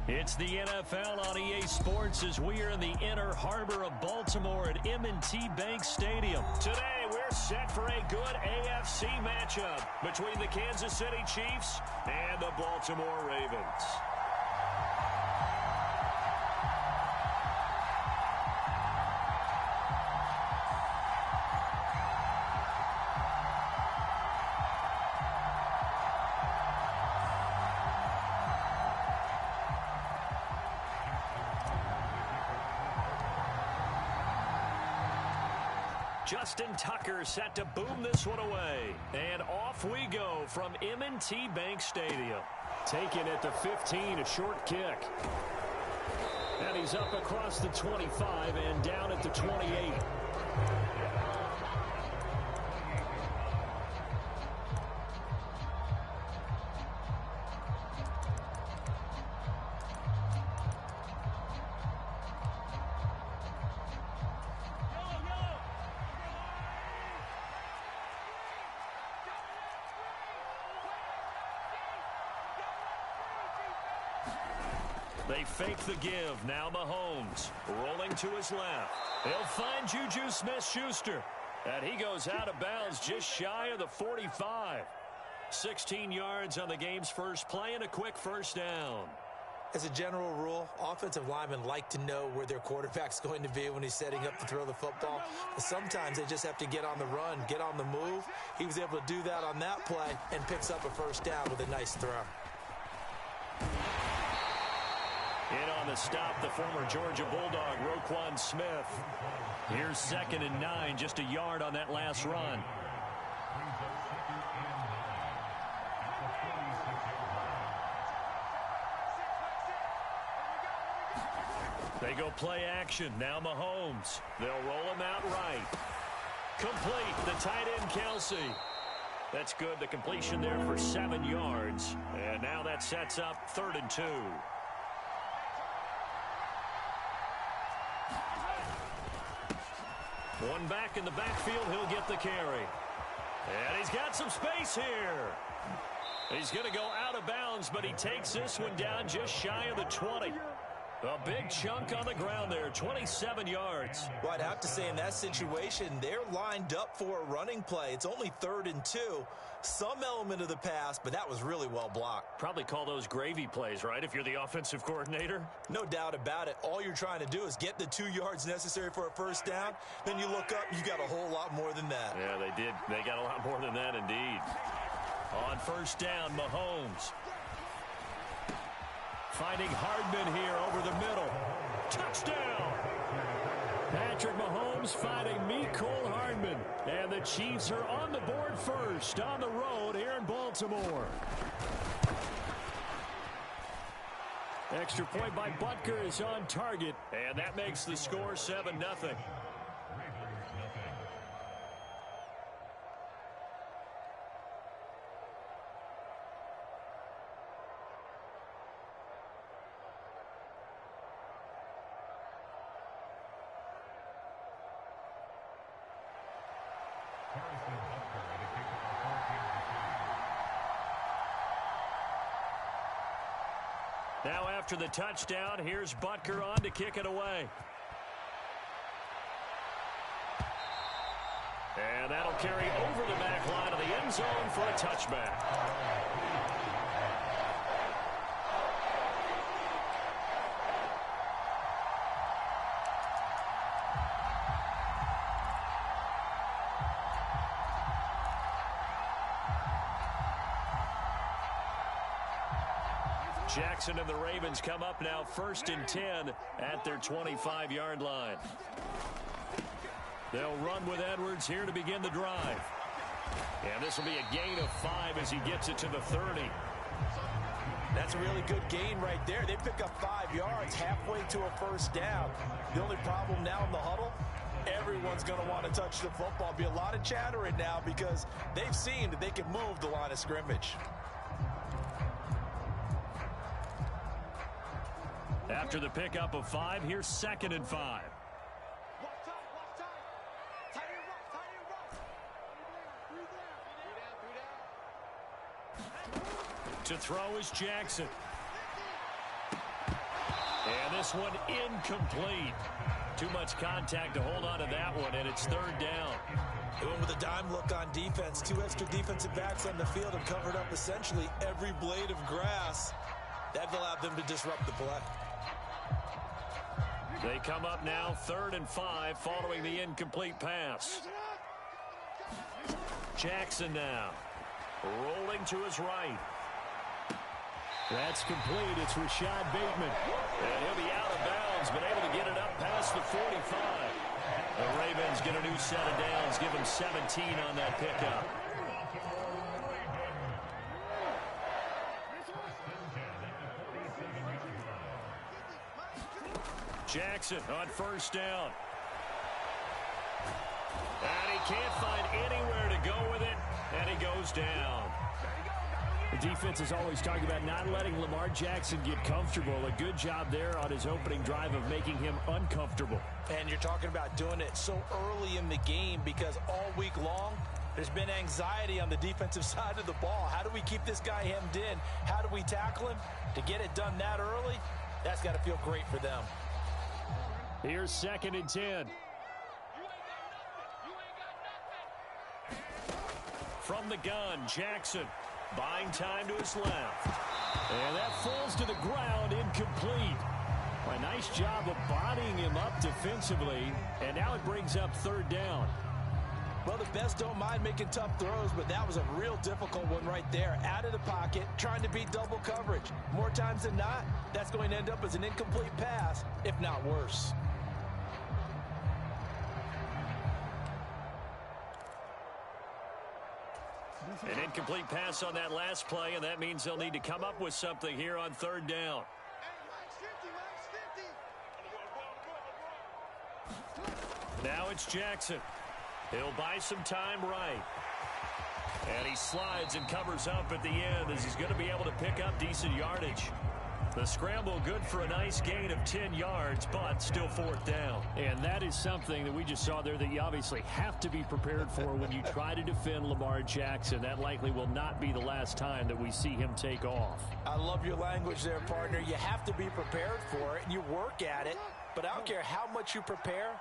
It's the NFL on EA Sports as we are in the inner harbor of Baltimore at M&T Bank Stadium. Today, we're set for a good AFC matchup between the Kansas City Chiefs and the Baltimore Ravens. Justin Tucker set to boom this one away. And off we go from M&T Bank Stadium. Taken at the 15, a short kick. And he's up across the 25 and down at the 28. They fake the give. Now Mahomes rolling to his left. He'll find Juju Smith-Schuster. And he goes out of bounds just shy of the 45. 16 yards on the game's first play and a quick first down. As a general rule, offensive linemen like to know where their quarterback's going to be when he's setting up to throw the football. But sometimes they just have to get on the run, get on the move. He was able to do that on that play and picks up a first down with a nice throw. In on the stop, the former Georgia Bulldog, Roquan Smith. Here's 2nd and 9, just a yard on that last run. They go play action. Now Mahomes. They'll roll him out right. Complete. The tight end, Kelsey. That's good. The completion there for 7 yards. And now that sets up 3rd and 2. One back in the backfield, he'll get the carry. And he's got some space here. He's going to go out of bounds, but he takes this one down just shy of the 20. A big chunk on the ground there, 27 yards. Well, I'd have to say in that situation, they're lined up for a running play. It's only 3rd and 2. Some element of the pass, but that was really well blocked. Probably call those gravy plays, right, if you're the offensive coordinator? No doubt about it. All you're trying to do is get the 2 yards necessary for a first down. Then you look up, you got a whole lot more than that. Yeah, they did. They got a lot more than that, indeed. On first down, Mahomes. Finding Hardman here over the middle. Touchdown! Patrick Mahomes finding Mecole Hardman. And the Chiefs are on the board first on the road here in Baltimore. Extra point by Butker is on target. And that makes the score 7-0. Now after the touchdown, here's Butker on to kick it away. And that'll carry over the back line of the end zone for a touchback. Jackson and the Ravens come up now 1st and 10 at their 25-yard line. They'll run with Edwards here to begin the drive. And this will be a gain of 5 as he gets it to the 30. That's a really good gain right there. They pick up 5 yards halfway to a first down. The only problem now in the huddle, everyone's going to want to touch the football. Be a lot of chattering now because they've seen that they can move the line of scrimmage. After the pickup of 5, here's 2nd and 5. To throw is Jackson. And this one incomplete. Too much contact to hold on to that one, and it's third down. They went with a dime look on defense. 2 extra defensive backs on the field and covered up essentially every blade of grass. That allowed them to disrupt the play. They come up now 3rd and 5 following the incomplete pass. Jackson now rolling to his right. That's complete. It's Rashad Bateman. And he'll be out of bounds, but able to get it up past the 45. The Ravens get a new set of downs, give him 17 on that pickup. Jackson on 1st down. And he can't find anywhere to go with it, and he goes down. The defense is always talking about not letting Lamar Jackson get comfortable. A good job there on his opening drive of making him uncomfortable. And you're talking about doing it so early in the game because all week long, there's been anxiety on the defensive side of the ball. How do we keep this guy hemmed in? How do we tackle him? To get it done that early, that's got to feel great for them. Here's 2nd and 10. From the gun, Jackson buying time to his left. And that falls to the ground, incomplete. A nice job of bodying him up defensively, and now it brings up 3rd down. Well, the best don't mind making tough throws, but that was a real difficult one right there. Out of the pocket, trying to beat double coverage. More times than not, that's going to end up as an incomplete pass, if not worse. An incomplete pass on that last play, and that means they'll need to come up with something here on 3rd down. Now it's Jackson. He'll buy some time right. And he slides and covers up at the end as he's going to be able to pick up decent yardage. The scramble good for a nice gain of 10 yards, but still 4th down. And that is something that we just saw there that you obviously have to be prepared for when you try to defend Lamar Jackson. That likely will not be the last time that we see him take off. I love your language there, partner. You have to be prepared for it, and you work at it. But I don't care how much you prepare,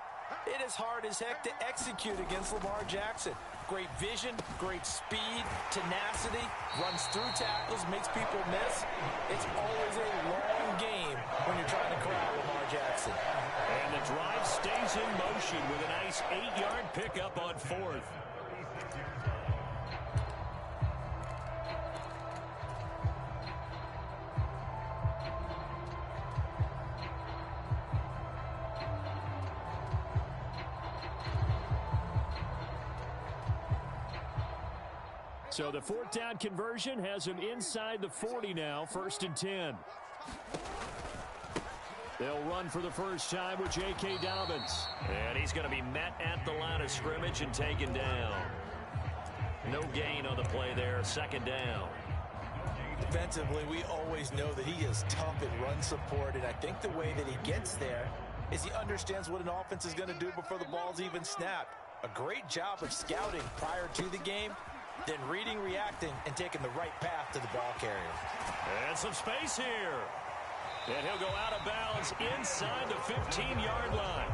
it is hard as heck to execute against Lamar Jackson. Great vision, great speed, tenacity, runs through tackles, makes people miss. It's always a long game when you're trying to corral Lamar Jackson. And the drive stays in motion with a nice 8-yard pickup on 4th. So the 4th down conversion has him inside the 40 now, 1st and 10. They'll run for the first time with J.K. Dobbins. And he's going to be met at the line of scrimmage and taken down. No gain on the play there, 2nd down. Defensively, we always know that he is tough in run support, and I think the way that he gets there is he understands what an offense is going to do before the ball's even snapped. A great job of scouting prior to the game, then reading, reacting, and taking the right path to the ball carrier. And some space here. And he'll go out of bounds inside the 15-yard line.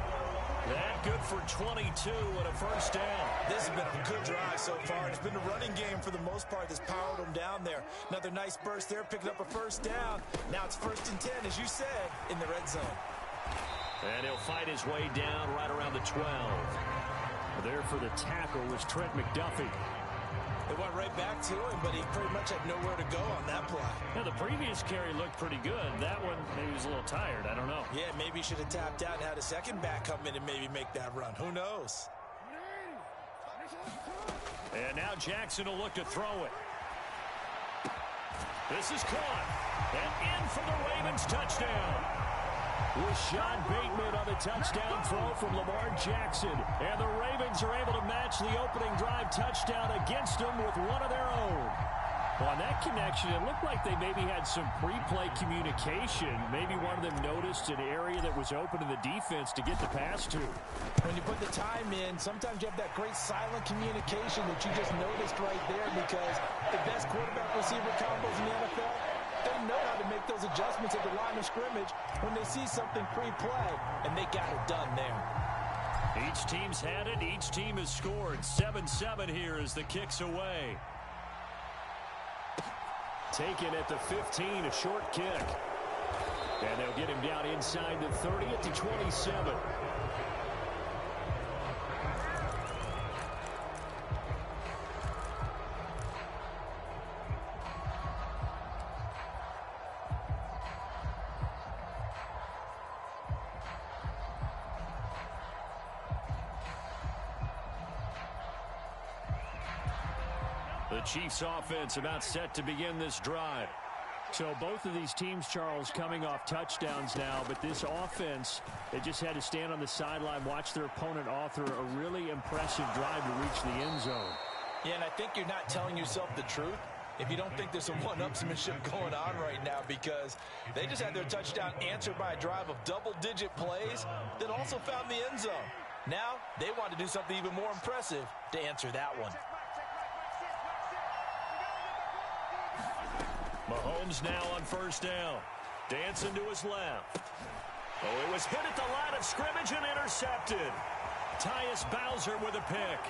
That good for 22 and a first down. This has been a good drive so far. It's been a running game for the most part that's powered them down there. Another nice burst there, picking up a first down. Now it's 1st and 10, as you said, in the red zone. And he'll fight his way down right around the 12. There for the tackle was Trent McDuffie. It went right back to him, but he pretty much had nowhere to go on that play. Now, the previous carry looked pretty good. That one, maybe he was a little tired. I don't know. Yeah, maybe he should have tapped out and had a second back come in and maybe make that run. Who knows? And now Jackson will look to throw it. This is caught. And in for the Ravens touchdown. Rashad Bateman on the touchdown throw from Lamar Jackson. And the Ravens are able to match the opening drive touchdown against them with one of their own. On that connection, it looked like they maybe had some pre-play communication. Maybe one of them noticed an area that was open to the defense to get the pass to. When you put the time in, sometimes you have that great silent communication that you just noticed right there, because the best quarterback-receiver combos in the NFL, they're them know how to make those adjustments at the line of scrimmage when they see something pre-play, and they got it done there. Each team's had it. Each team has scored. 7-7 here as the kick's away. Taken at the 15, a short kick. And they'll get him down inside the 30 at the 27. The Chiefs offense about set to begin this drive. So both of these teams, Charles, coming off touchdowns now, but this offense, they just had to stand on the sideline, watch their opponent author a really impressive drive to reach the end zone. Yeah, and I think you're not telling yourself the truth if you don't think there's some one-upsmanship going on right now, because they just had their touchdown answered by a drive of double-digit plays that also found the end zone. Now they want to do something even more impressive to answer that one. Mahomes now on first down. Dancing to his left. Oh, it was hit at the line of scrimmage and intercepted. Tyus Bowser with a pick.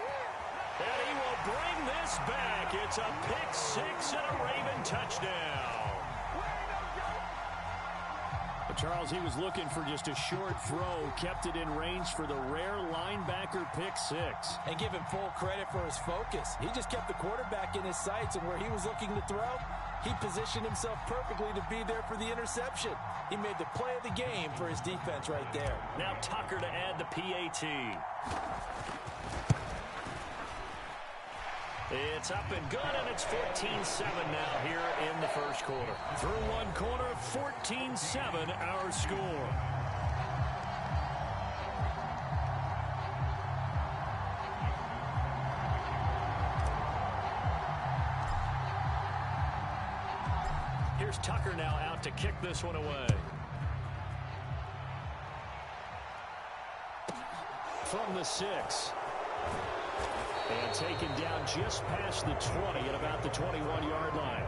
And he will bring this back. It's a pick six and a Raven touchdown. But Charles, he was looking for just a short throw, kept it in range for the rare linebacker pick six. And give him full credit for his focus. He just kept the quarterback in his sights, and where he was looking to throw, he positioned himself perfectly to be there for the interception. He made the play of the game for his defense right there. Now Tucker to add the PAT. It's up and good, and it's 14-7 now here in the first quarter. Through one quarter, 14-7 our score. Here's Tucker now out to kick this one away. From the 6. And taken down just past the 20 at about the 21-yard line.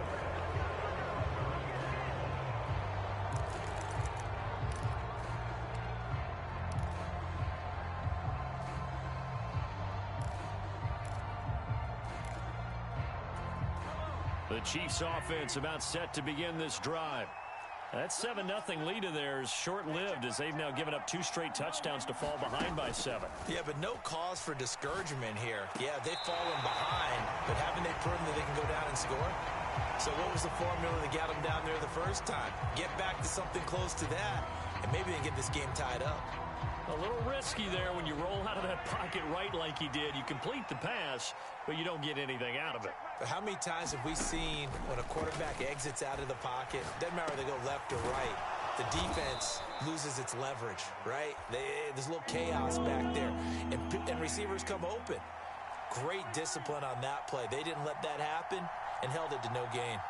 The Chiefs offense about set to begin this drive. That 7-0 lead of theirs short-lived as they've now given up 2 straight touchdowns to fall behind by 7. Yeah, but no cause for discouragement here. Yeah, they've fallen behind, but haven't they proven that they can go down and score? So what was the formula that got them down there the first time? Get back to something close to that, and maybe they get this game tied up. A little risky there when you roll out of that pocket right like he did. You complete the pass, but you don't get anything out of it. But how many times have we seen when a quarterback exits out of the pocket, doesn't matter whether they go left or right, the defense loses its leverage, right? There's a little chaos back there, and receivers come open. Great discipline on that play. They didn't let that happen and held it to no gain.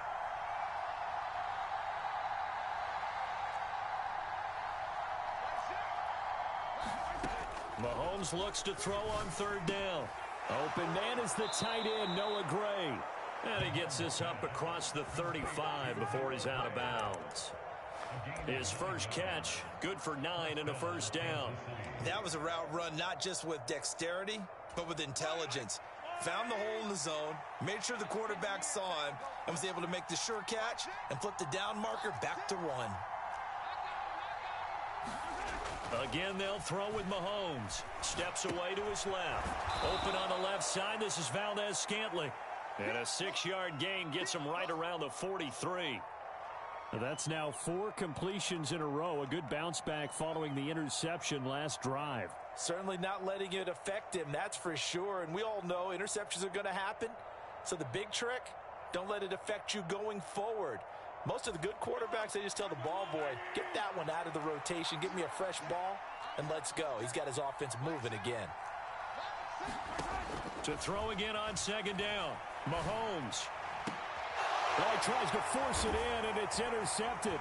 Mahomes looks to throw on third down. Open man is the tight end, Noah Gray. And he gets this up across the 35 before he's out of bounds. His first catch, good for 9 and a first down. That was a route run not just with dexterity, but with intelligence. Found the hole in the zone, made sure the quarterback saw him, and was able to make the sure catch and flip the down marker back to 1. Again, they'll throw with Mahomes. Steps away to his left. Open on the left side. This is Valdez-Scantling. And a 6-yard gain gets him right around the 43. That's now 4 completions in a row. A good bounce back following the interception last drive. Certainly not letting it affect him, that's for sure. And we all know interceptions are going to happen. So the big trick, don't let it affect you going forward. Most of the good quarterbacks, they just tell the ball boy, get that one out of the rotation, give me a fresh ball, and let's go. He's got his offense moving again. To throw again on second down, Mahomes. Well, he tries to force it in, and it's intercepted.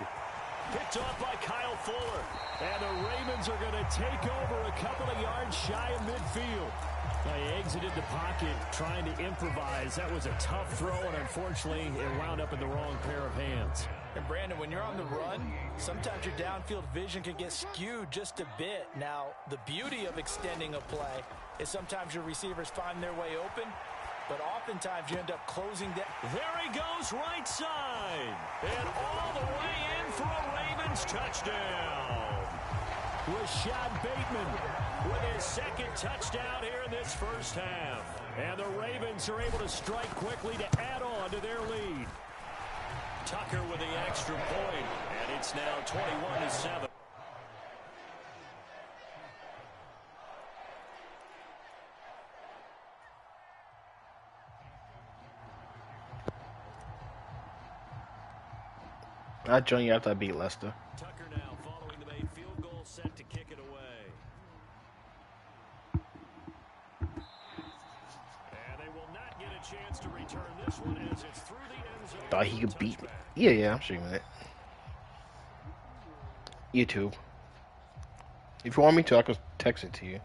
Picked off by Kyle Fuller. And the Ravens are going to take over a couple of yards shy of midfield. He exited the pocket trying to improvise. That was a tough throw, and unfortunately, it wound up in the wrong pair of hands. And Brandon, when you're on the run, sometimes your downfield vision can get skewed just a bit. Now, the beauty of extending a play is sometimes your receivers find their way open, but oftentimes you end up closing that. There he goes, right side. And all the way in for a Ravens touchdown. Rashad Bateman with his second touchdown here in this first half. And the Ravens are able to strike quickly to add on to their lead. Tucker with the extra point, and it's now 21-7. I join you after I beat Leicester. Tucker now following the made field goal, set to kick it away. And they will not get a chance to return this one as it's through the end zone. Thought he could beat me. Yeah, I'm streaming it. YouTube. If you want me to, I could text it to you.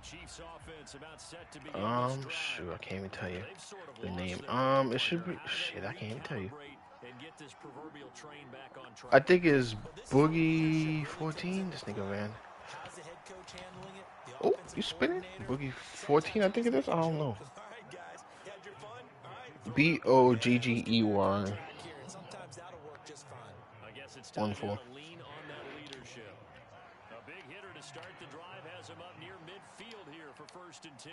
Chiefs offense about set to begin shoot, I can't even tell you the name. It should be shit. I can't even tell you. I think it's Boogie 14. This nigga ran. Oh, you spinning? Boogie 14, I think it is. I don't know. Boggey 14. Start the drive, has him up near midfield here for 1st and 10.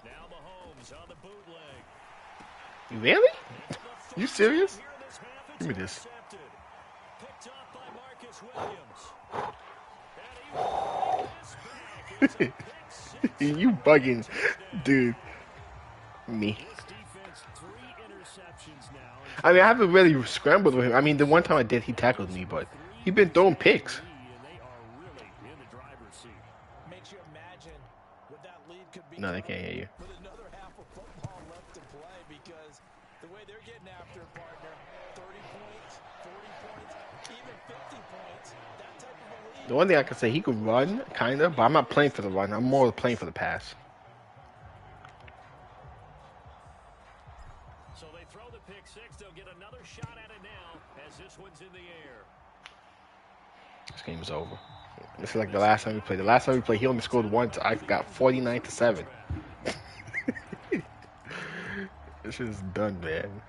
Now Mahomes on the bootleg. Really? You serious? Give me this. Picked up by Marcus Williams. You bugging, dude. Me. I mean, I haven't really scrambled with him. I mean, the one time I did, he tackled me, but he's been throwing picks. No, they can't hear you. The one thing I can say, he could run, kind of, but I'm not playing for the run. I'm more playing for the pass. So they throw the pick six. They'll get another shot at it now as this one's in the air. This game is over. This is like the last time we played. The last time we played, he only scored once. I got 49-7. This shit is done, man.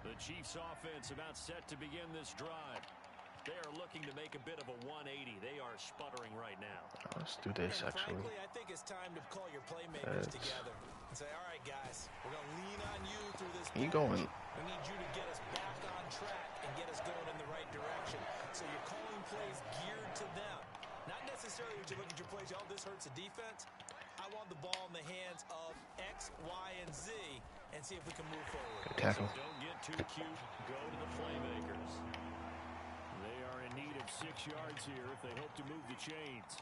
The Chiefs offense about set to begin this drive. They are looking to make a bit of a 180. They are sputtering right now. Let's do this, actually. Frankly, I think it's time to call your playmakers together and say, all right, guys, we're going to lean on you through this. You going? We need you to get us back on track and get us going in the right direction. So you're calling plays geared to them. Not necessarily that you look at your plays, oh, this hurts the defense. I want the ball in the hands of X, Y, and Z and see if we can move forward. Good tackle. So don't get too cute. Go to the playmakers. They are in need of 6 yards here if they hope to move the chains.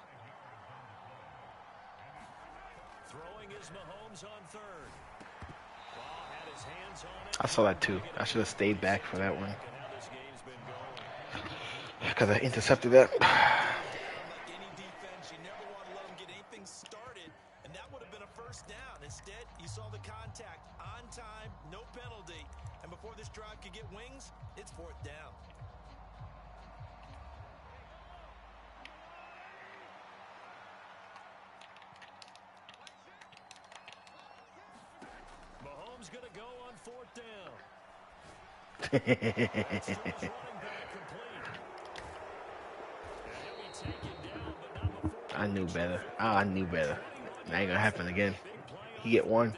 Throwing is Mahomes on third. Ball had his hands on it. I saw that too. I should have stayed back for that one. Because I intercepted that. Any defense, you never want to let them get anything started, and that would have been a first down. Instead, you saw the contact on time, no penalty, and before this drive could get wings, it's 4th down. Mahomes going to go on 4th down. I knew better. I knew better. That ain't gonna happen again. He get one.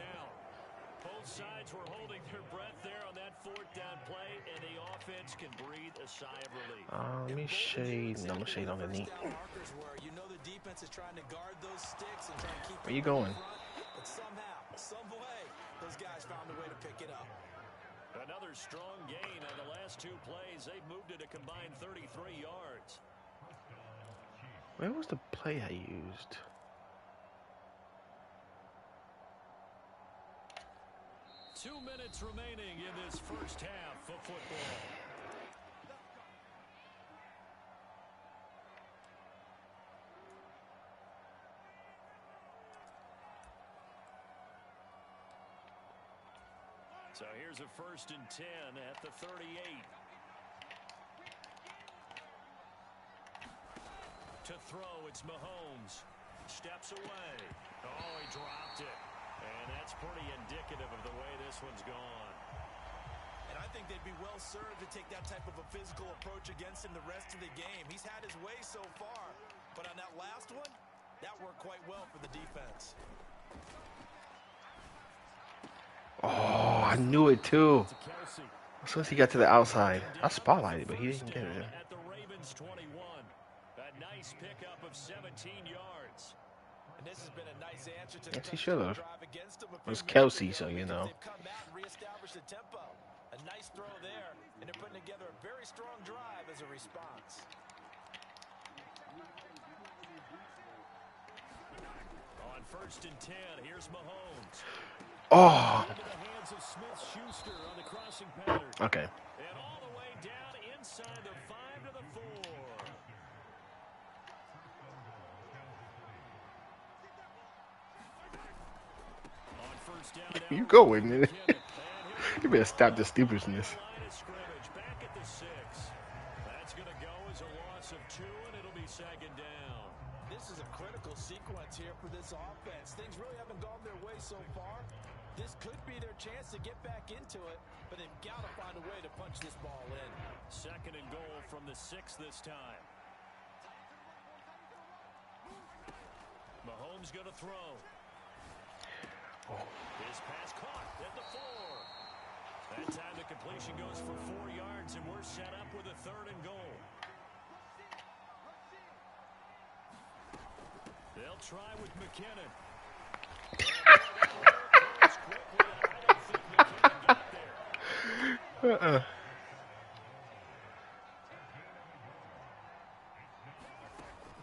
Both sides were holding their breath there on that 4th down play, and the offense can breathe a sigh of relief. Let me shade. No, I'm gonna shade on the knee. You know the defense is trying to guard those sticks and trying to keep. Where you going? But somehow, some way, those guys found a way to pick it up. Another strong gain on the last 2 plays. They've moved it a combined 33 yards. Where was the play I used? Two minutes remaining in this first half of football. So here's a 1st and 10 at the 38. To throw, it's Mahomes. Steps away. Oh, he dropped it. And that's pretty indicative of the way this one's gone. And I think they'd be well served to take that type of a physical approach against him the rest of the game. He's had his way so far. But on that last one, that worked quite well for the defense. Oh, I knew it too. As soon as he got to the outside, I spotlighted, but he didn't get it. At the Ravens 21. A nice pickup of 17 yards. And this has been a nice answer to the Yes, he should have. drive against him. It was Kelsey, so you know. They've come out and reestablished the tempo. A nice throw there, and they're putting together a very strong drive as a response. On 1st and 10, here's Mahomes. Oh. Into the hands of Smith-Schuster on the crossing pattern. Okay. And all the way down inside the 5 to the 4. On 1st down, You going, man? You better stop the stupidness. Back at the 6. That's going to go as a loss of 2, and it'll be 2nd down. This is a critical sequence here for this offense. Things really haven't gone their way so far. This could be their chance to get back into it, but they've got to find a way to punch this ball in. 2nd and goal from the 6 this time. Mahomes going to throw. His pass caught at the 4. That time the completion goes for 4 yards, and we're set up with a 3rd and goal. They'll try with McKinnon.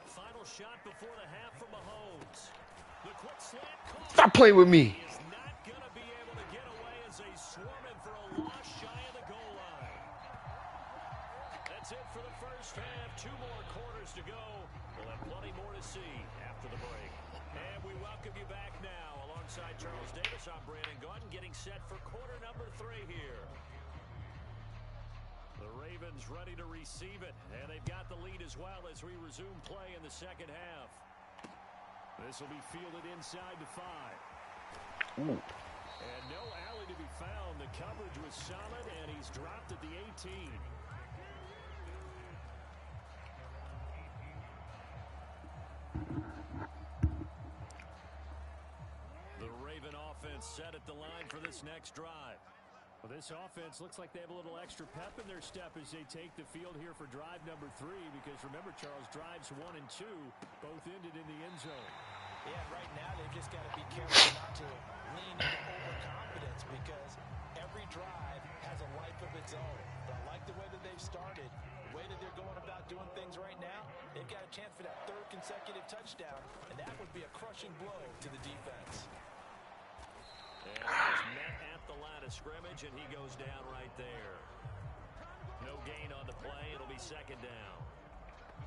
Final shot before the half from Mahomes. The quick slant caught. Stop playing with me. He is not going to be able to get away as they swarm him for a loss shy of the goal line. That's it for the first half. 2 more quarters to go. We'll have plenty more to see after the break. And we welcome you back now. Alongside Charles Davis, I'm Brandon Gaudin, getting set for quarter number 3 here. The Ravens ready to receive it, and they've got the lead as well as we resume play in the second half. This will be fielded inside the 5. Ooh. And no alley to be found. The coverage was solid, and he's dropped at the 18. The Raven offense set at the line for this next drive. Well, this offense looks like they have a little extra pep in their step as they take the field here for drive number 3, because remember, Charles, drives 1 and 2 both ended in the end zone. Yeah, right now they've just got to be careful not to lean into overconfidence, because every drive has a life of its own. But I like the way that they've started, the way that they're going about doing things right now. They've got a chance for that 3rd consecutive touchdown, and that would be a crushing blow to the defense. And he's met at the line of scrimmage, and he goes down right there. No gain on the play. It'll be 2nd down.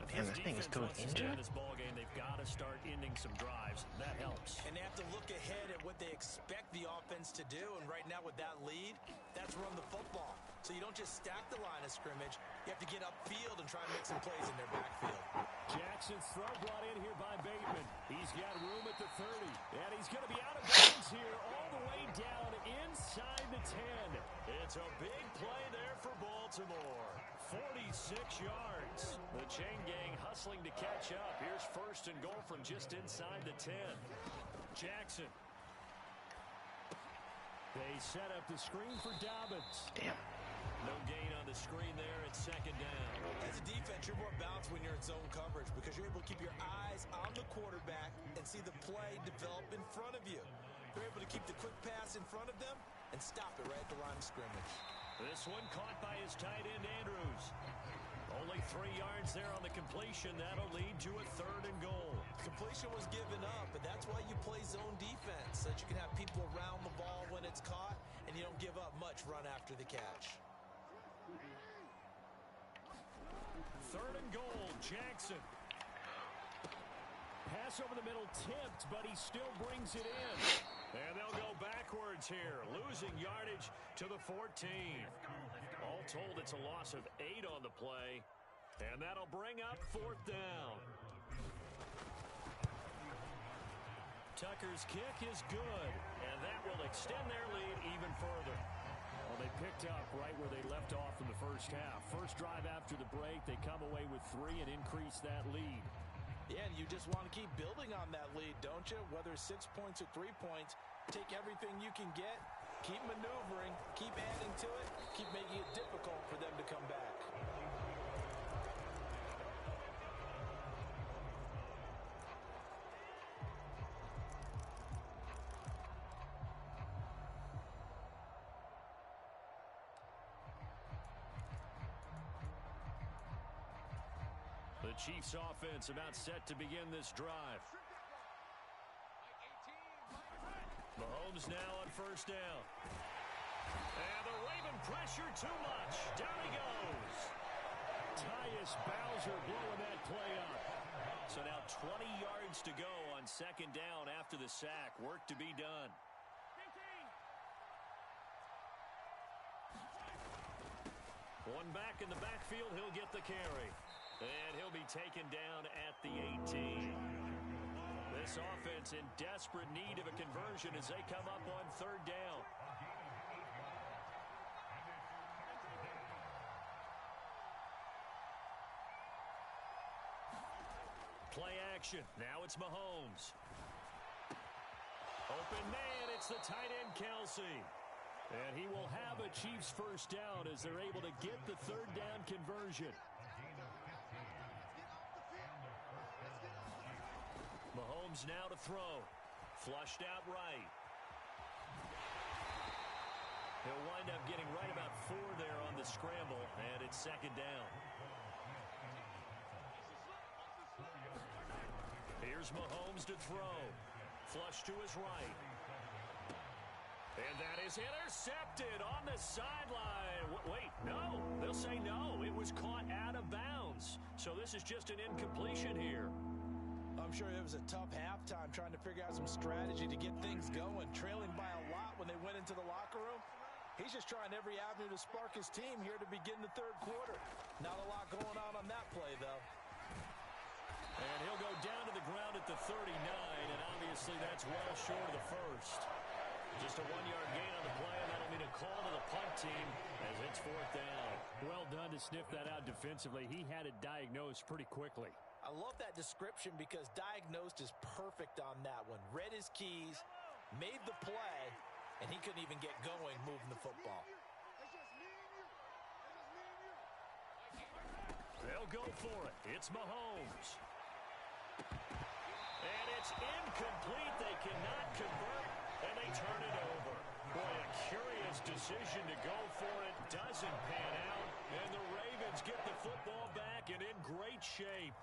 Damn, this thing is still injured. This ball game, they've got to start ending some drives. That helps. And they have to look ahead at what they expect the offense to do. And right now with that lead, that's run the football. So you don't just stack the line of scrimmage. You have to get upfield and try and make some plays in their backfield. Jackson's throw brought in here by Bateman. He's got room at the 30. And he's going to be out of bounds here all the way down inside the 10. It's a big play there for Baltimore. 46 yards. The chain gang hustling to catch up. Here's 1st and goal from just inside the 10. Jackson. They set up the screen for Dobbins. Damn. No gain on the screen there. It's 2nd down. As a defense, you're more balanced when you're in zone coverage, because you're able to keep your eyes on the quarterback and see the play develop in front of you. They're able to keep the quick pass in front of them and stop it right at the line of scrimmage. This one caught by his tight end, Andrews. Only 3 yards there on the completion. That'll lead to a 3rd and goal. Completion was given up, but that's why you play zone defense, so that you can have people around the ball when it's caught, and you don't give up much run after the catch. 3rd and goal, Jackson. Pass over the middle tipped, but he still brings it in. And they'll go backwards here, losing yardage to the 14. All told, it's a loss of 8 on the play. And that'll bring up 4th down. Tucker's kick is good, and that will extend their lead even further. Well, they picked up right where they left off in the first half. First drive after the break, they come away with 3 and increase that lead. Yeah, and you just want to keep building on that lead, don't you? Whether it's 6 points or 3 points, take everything you can get, keep maneuvering, keep adding to it, keep making it difficult for them to come back. The Chiefs offense about set to begin this drive. Mahomes now on first down. And the Raven pressure too much. Down he goes. Tyus Bowser blowing that play up. So now 20 yards to go on second down after the sack. Work to be done. One back in the backfield. He'll get the carry. And he'll be taken down at the 18. This offense in desperate need of a conversion as they come up on third down. Play action. Now it's Mahomes. Open man. It's the tight end, Kelsey. And he will have a Chiefs first down as they're able to get the third down conversion. Mahomes now to throw. Flushed out right. He'll wind up getting right about 4 there on the scramble, and it's second down. Here's Mahomes to throw. Flush to his right. And that is intercepted on the sideline. Wait, no. They'll say no. It was caught out of bounds. So this is just an incompletion here. I'm sure it was a tough halftime trying to figure out some strategy to get things going, trailing by a lot when they went into the locker room. He's just trying every avenue to spark his team here to begin the third quarter. Not a lot going on that play, though. And he'll go down to the ground at the 39, and obviously that's well short of the first. Just a 1-yard gain on the play, and that'll mean a call to the punt team as it's 4th down. Well done to sniff that out defensively. He had it diagnosed pretty quickly. I love that description because diagnosed is perfect on that one. Read his keys, made the play, and he couldn't even get going moving the football. They'll go for it. It's Mahomes. And it's incomplete. They cannot convert, and they turn it over. Boy, a curious decision to go for it. Doesn't pan out, and the Ravens get the football back and in great shape.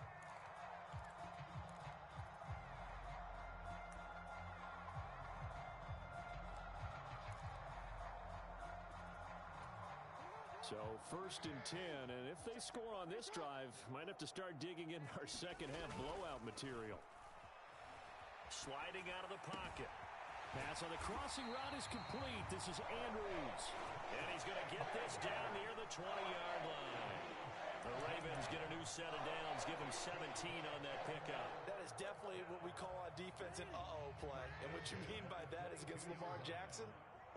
So 1st and 10, and if they score on this drive, might have to start digging in our second half blowout material. Sliding out of the pocket. Pass on the crossing route is complete. This is Andrews. And he's going to get this down near the 20-yard line. The Ravens get a new set of downs, give them 17 on that pickup. That is definitely what we call on defense an uh-oh play. And what you mean by that is against Lamar Jackson.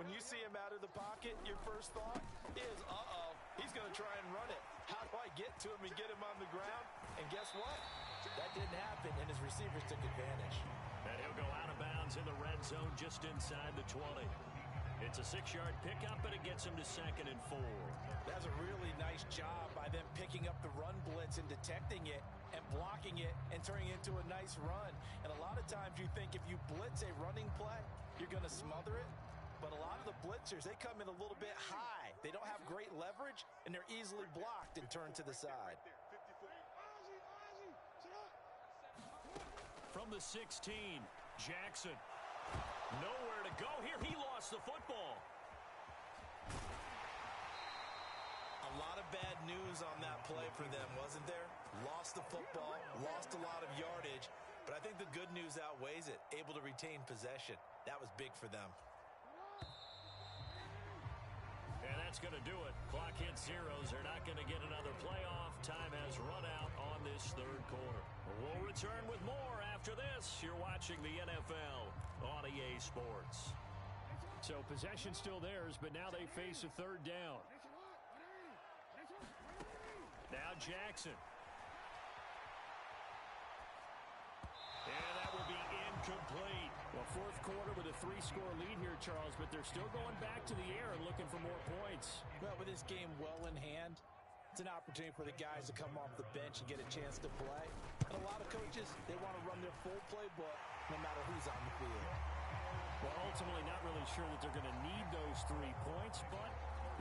When you see him out of the pocket, your first thought is, uh-oh, he's going to try and run it. How do I get to him and get him on the ground? And guess what? That didn't happen, and his receivers took advantage. And he'll go out of bounds in the red zone just inside the 20. It's a 6-yard pickup, and it gets him to 2nd and 4. That's a really nice job by them picking up the run blitz and detecting it and blocking it and turning it into a nice run. And a lot of times you think if you blitz a running play, you're going to smother it. But a lot of the blitzers, they come in a little bit high. They don't have great leverage, and they're easily blocked and turned to the side. From the 16, Jackson. Nowhere to go here. He lost the football. A lot of bad news on that play for them, wasn't there? Lost the football, lost a lot of yardage, But I think the good news outweighs it. Able to retain possession. That was big for them. And that's going to do it. Clock hits zeros. They're not going to get another playoff. Time has run out on this third quarter. We'll return with more after this. You're watching the NFL on EA Sports. So possession still theirs, but now they face a third down. Now Jackson. And that will be incomplete. Well, fourth quarter with a 3-score lead here, Charles, but they're still going back to the air and looking for more points. Well, with this game well in hand, it's an opportunity for the guys to come off the bench and get a chance to play. And a lot of coaches, they want to run their full playbook no matter who's on the field. Well, ultimately not really sure that they're going to need those 3 points, but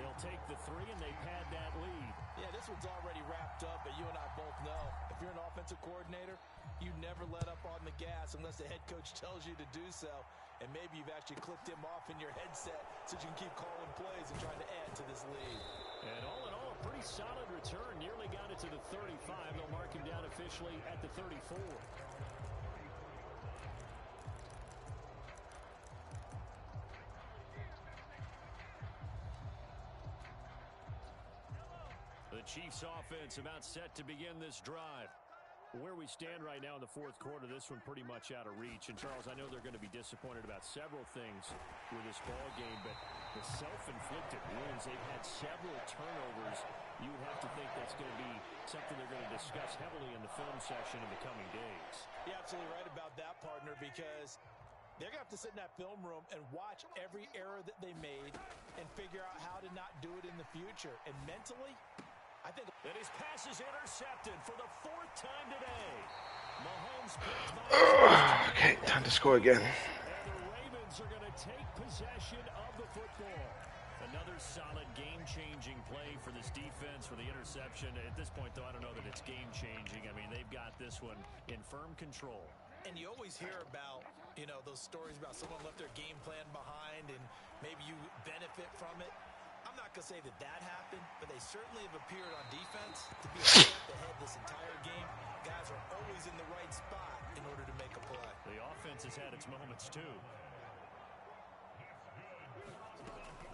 they'll take the 3 and they pad that lead. Yeah, this one's already wrapped up, but you and I both know if you're an offensive coordinator, you never let up on the gas unless the head coach tells you to do so. And maybe you've actually clicked him off in your headset so you can keep calling plays and trying to add to this lead. And all in all, a pretty solid return. Nearly got it to the 35. They'll mark him down officially at the 34. The Chiefs offense about set to begin this drive. Where we stand right now in the fourth quarter, this one pretty much out of reach. And, Charles, I know they're going to be disappointed about several things with this ball game, but the self-inflicted wounds, they've had several turnovers. You would have to think that's going to be something they're going to discuss heavily in the film session in the coming days. You're absolutely right about that, partner, because they're going to have to sit in that film room and watch every error that they made and figure out how to not do it in the future. And mentally, I think that his pass is intercepted for the 4th time today. Mahomes picked by Okay, time to score again. And the Ravens are going to take possession of the football. Another solid game-changing play for this defense for the interception. At this point, though, I don't know that it's game-changing. I mean, they've got this one in firm control. And you always hear about, you know, those stories about someone left their game plan behind and maybe you benefit from it. I'm not going to say that that happened, but they certainly have appeared on defense to be a step ahead this entire game. Guys are always in the right spot in order to make a play. The offense has had its moments, too.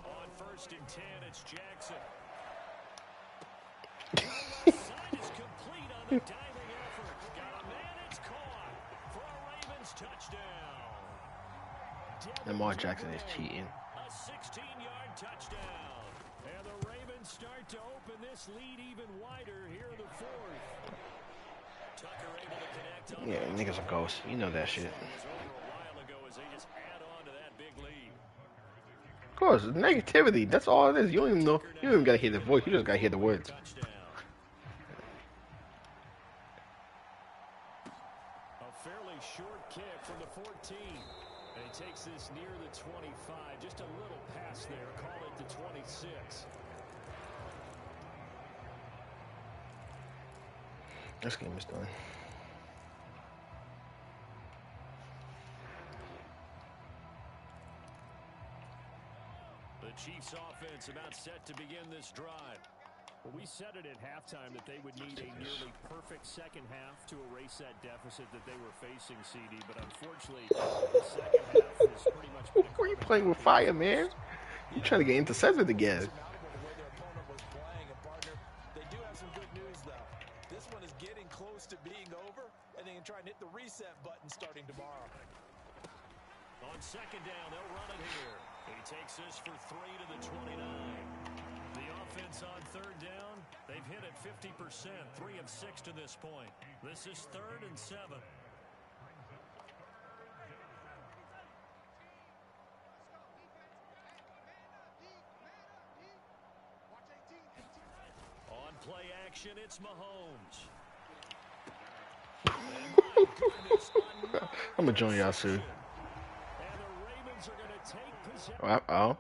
On 1st and 10, it's Jackson. Side is complete on the diving effort. Got a man, it's caught for a Ravens touchdown. Lamar Jackson is cheating. A 16-yard touchdown. And the Ravens start to open this lead even wider here in the 4th. Tucker able to connect on Yeah, niggas are ghosts. You know that shit. It was over a while ago as they just add on to that big lead. Of course, negativity. That's all it is. You don't even know. You don't even gotta hear the voice. You just gotta hear the words. Touchdown. A fairly short kick from the 14. And he takes this near the 25. Just a little pass there. Call it the 26. This game is done. The Chiefs offense about set to begin this drive. Well, we said it at halftime that they would need a nearly perfect second half to erase that deficit that they were facing, CD. But unfortunately, the second half has pretty much been Why are you playing with fire, man? You trying to get intercepted again? The way their opponent was playing, and partner, they do have some good news though. This one is getting close to being over, and they can try and hit the reset button starting tomorrow. On 2nd down, they'll run it here. He takes this for 3 to the 29. The offense on 3rd down, they've hit it 50%, 3 of 6 to this point. This is 3rd and 7. On play action, it's Mahomes. I'm gonna join y'all soon. And the Ravens are going to take possession. Oh.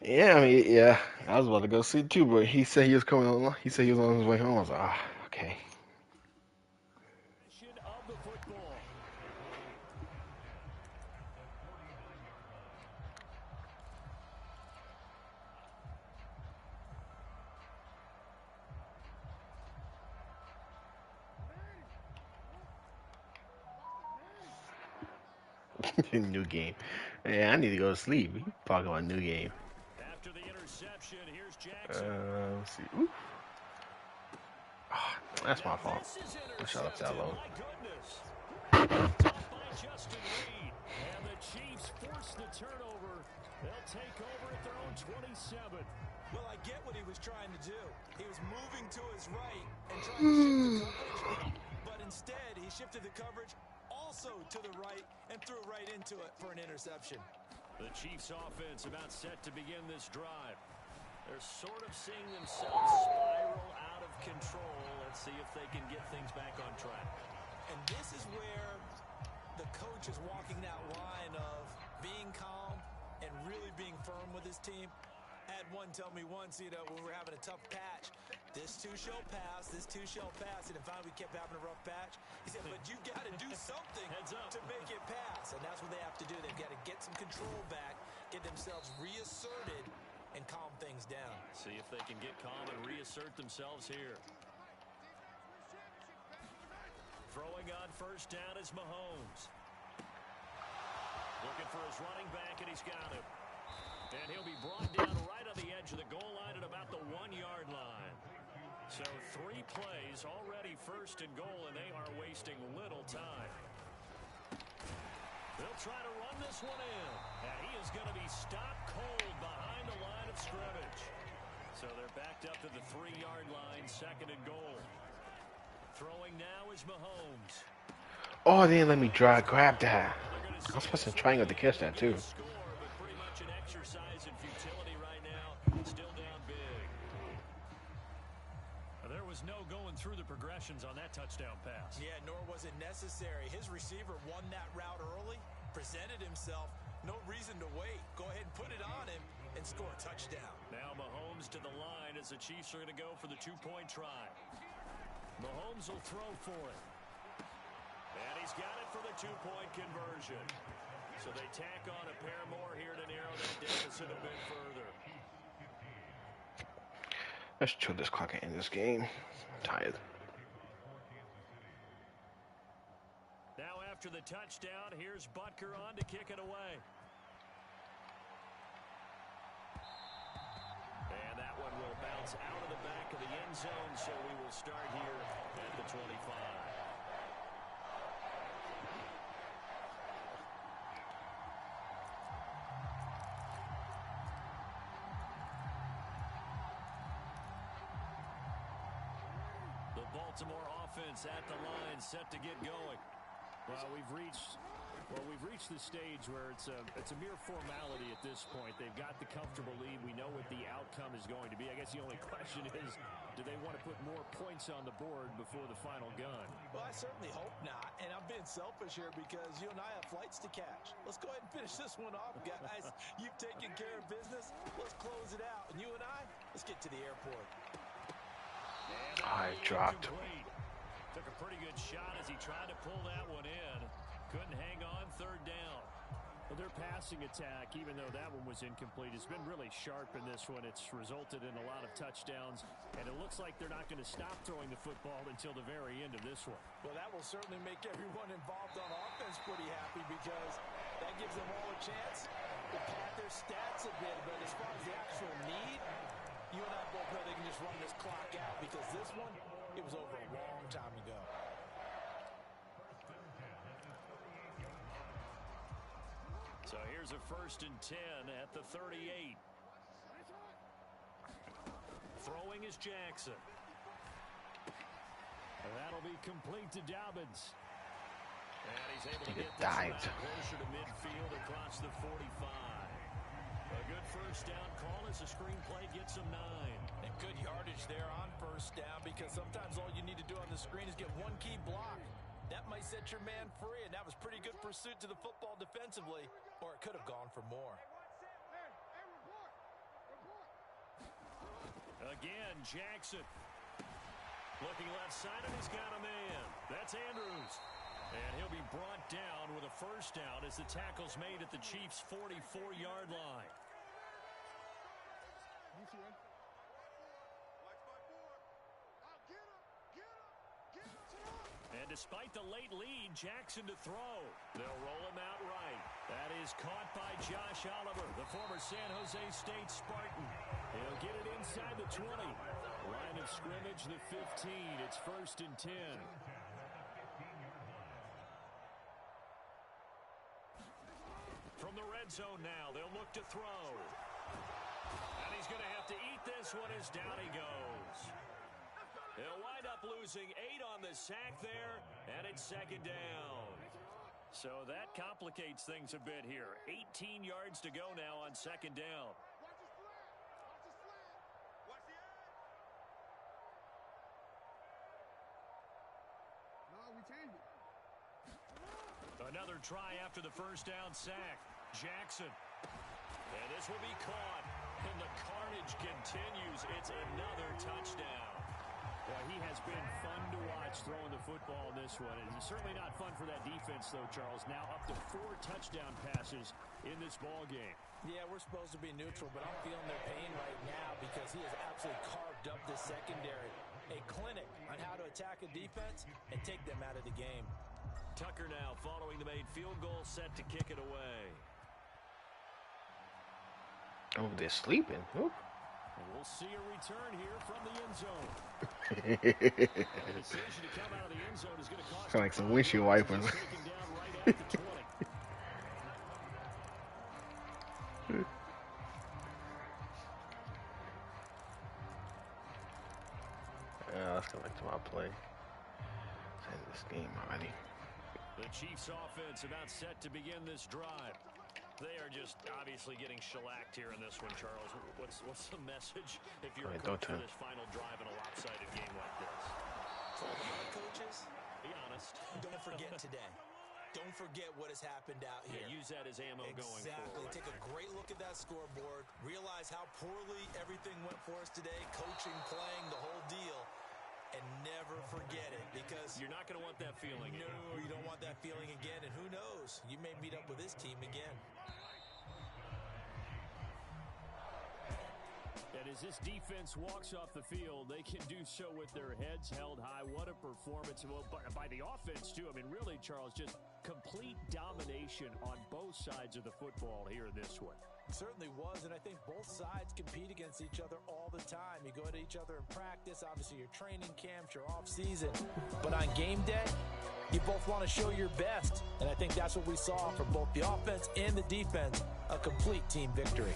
Yeah, I mean, yeah. I was about to go see too, but he said he was coming on. He said he was on his way home. I was like, okay. Of the football. New game. Yeah, I need to go to sleep. We talking about new game. After the interception, here's Jackson. Let's see. Ooh. Ah, that's my Now fault. this is I shot up that intercepted. low. My goodness. Picked off by Justin Reed. And the Chiefs force the turnover. They'll take over at their own 27. Well, I get what he was trying to do. He was moving to his right and trying to shift the coverage, but instead he shifted the coverage also to the right and threw right into it for an interception. The Chiefs offense about set to begin this drive. They're sort of seeing themselves spiral out of control. Let's see if they can get things back on track. And this is where the coach is walking that line of being calm and really being firm with his team. I had one tell me once, when we were having a tough patch, this too shall pass, this too shall pass. And finally we kept having a rough patch. He said, but you got to do something to make it pass. And that's what they have to do. They've got to get some control back, get themselves reasserted, and calm things down. See if they can get calm and reassert themselves here. Throwing on first down is Mahomes. Looking for his running back, and he's got him. And he'll be brought down right on the edge of the goal line at about the 1-yard line. So 3 plays already first and goal, and they are wasting little time. They'll try to run this one in. And he is going to be stopped cold behind the line of scrimmage. So they're backed up to the 3-yard line, second and goal. Throwing now is Mahomes. Oh, they didn't let me grab that. I was supposed to triangle to catch that too. But pretty much an exercise in futility right now. Still down big. There was no going through the progressions on that touchdown pass. Yeah, nor was it necessary. His receiver won that route early, presented himself. No reason to wait. Go ahead and put it on him and score a touchdown. Now Mahomes to the line as the Chiefs are going to go for the 2-point try. Mahomes will throw for it. And he's got it for the 2-point conversion. So they tack on a pair more here to narrow that deficit a bit further. Let's chill this clock and end this game. I'm tired. Now after the touchdown, here's Butker on to kick it away. And that one will bounce out of the back of the end zone, so we will start here at the 25. The Baltimore offense at the line, set to get going. Well, we've reached the stage where it's a mere formality at this point. They've got the comfortable lead. We know what the outcome is going to be. I guess the only question is, do they want to put more points on the board before the final gun? Well, I certainly hope not. And I'm being selfish here because you and I have flights to catch. Let's go ahead and finish this one off, guys. You've taken care of business. Let's close it out. And you and I, let's get to the airport. I dropped. Took a pretty good shot as he tried to pull that one in. Couldn't hang on, third down. Well, their passing attack, even though that one was incomplete, has been really sharp in this one. It's resulted in a lot of touchdowns, and it looks like they're not going to stop throwing the football until the very end of this one. Well, that will certainly make everyone involved on offense pretty happy because that gives them all a chance to pad their stats a bit. But as far as the actual need, you and I both know they can just run this clock out because this one, it was over a long time ago. So here's a 1st and 10 at the 38. Throwing is Jackson. And that'll be complete to Dobbins. And he's able to get this Dived. back closer to midfield across the 45. A good first down call as the screen play gets him 9. And good yardage there on first down because sometimes all you need to do on the screen is get one key block. That might set your man free, and that was pretty good pursuit to the football defensively, or it could have gone for more. Again, Jackson. Looking left side, and he's got a man. That's Andrews. And he'll be brought down with a first down as the tackle's made at the Chiefs' 44-yard line. And And despite the late lead, Jackson to throw. They'll roll him out right. That is caught by Josh Oliver, the former San Jose State Spartan. He'll get it inside the 20. Line of scrimmage, the 15. It's 1st and 10. From the red zone now, they'll look to throw. And he's going to have to eat this one as down he goes. He'll wind up losing 8 on the sack there, and it's 2nd down. So that complicates things a bit here. 18 yards to go now on 2nd down. Another try after the 1st down sack. Jackson. And this will be caught. And the carnage continues. It's another touchdown. Well, he has been fun to watch throwing the football in this one. And it's certainly not fun for that defense, though, Charles. Now up to 4 touchdown passes in this ball game. Yeah, we're supposed to be neutral, but I'm feeling their pain right now because he has absolutely carved up the secondary. A clinic on how to attack a defense and take them out of the game. Tucker now following the made field goal, set to kick it away. Oh, they're sleeping. Oop. And we'll see a return here from the end zone. The decision to come out of the end zone is going to cost Sound like some windshield wipers. Taken down right at the 20. Let's go back to my play. Let's end this game already. The Chiefs offense about set to begin this drive. They are just obviously getting shellacked here in this one, Charles. What's the message if you're a coach for this final drive in a lopsided game like this? For a lot of coaches, be honest. Don't forget today. Don't forget what has happened out here. Yeah, use that as ammo going forward. Exactly. Take a great look at that scoreboard. Realize how poorly everything went for us today. Coaching, playing, the whole deal. And never forget it, because you're not going to want that feeling. No, you don't want that feeling again. And who knows? You may meet up with this team again. And as this defense walks off the field, they can do so with their heads held high. What a performance by the offense, too. I mean, really, Charles, just complete domination on both sides of the football here in this one. Certainly was, and I think both sides compete against each other all the time. You go at each other in practice, obviously your training camps, your off-season. But on game day, you both want to show your best. And I think that's what we saw from both the offense and the defense, a complete team victory.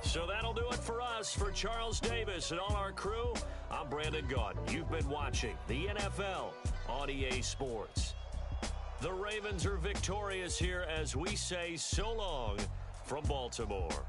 So that'll do it for us. For Charles Davis and all our crew, I'm Brandon Gaudin. You've been watching the NFL on EA Sports. The Ravens are victorious here as we say so long from Baltimore.